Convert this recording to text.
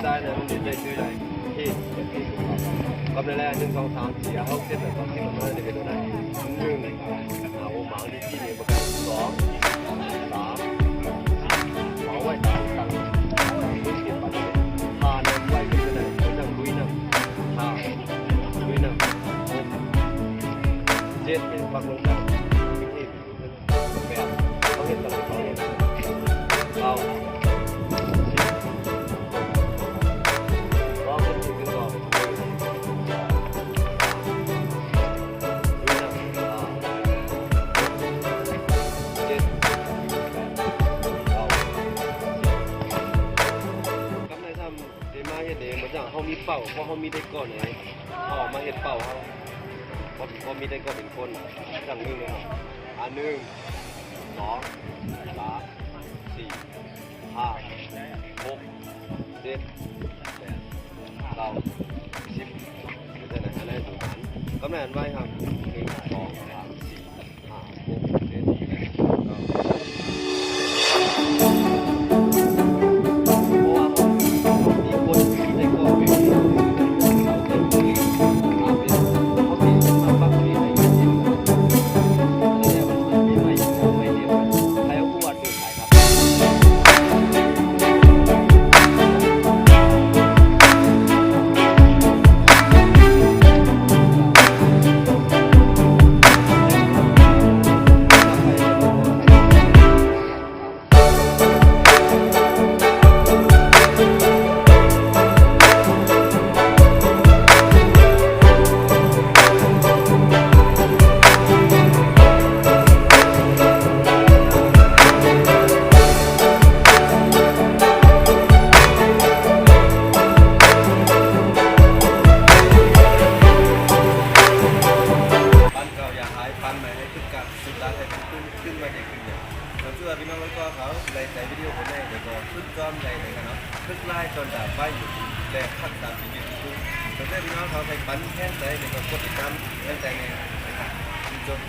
ได้เนี่ยมันได้ชื่ออะไรที่ก็ได้แล้ว1 2 3 4 5 6 7 8 9 10มันได้เป็นตัวไหน1เอาหมาดีที่นี่ประกัน2 3 4เอาไว้ตั้งลุยเก็บปันเลยหาเนี่ยไว้เป็นตัวไหนนั่งลุยนั่งหาลุยนั่ง6 7เป็นปักลงกันที่แบบเขาเห็นตลอดเขาเห็นเอาเขามีเป่าเพราะเขามีได้ก่อนไงเขาออกมาเห็ดเป่าเขาพอมีได้ก่อนเป็นคนสั่งนึงเลยครับ1 2 3 4 5 6 7 8 9 10ได้ไหนอะไรสูงหันกำเนิดไว้ครับ1 2 3 4 5 6 7 ขึ้นมาจากขึ้นเนี่ยเราเชื่อพี่น้องแล้วก็เขาในวิดีโอคนแรกเดี๋ยวก็ขึ้นจอมใหญ่เลยกันเนาะขึ้นไล่จนด่าไปอยู่แต่ทักษะชีวิตทุกแต่พี่น้องเขาใส่ปั้นแค่ไหนเดี๋ยวก็กดติดตามแค่ไหนในจน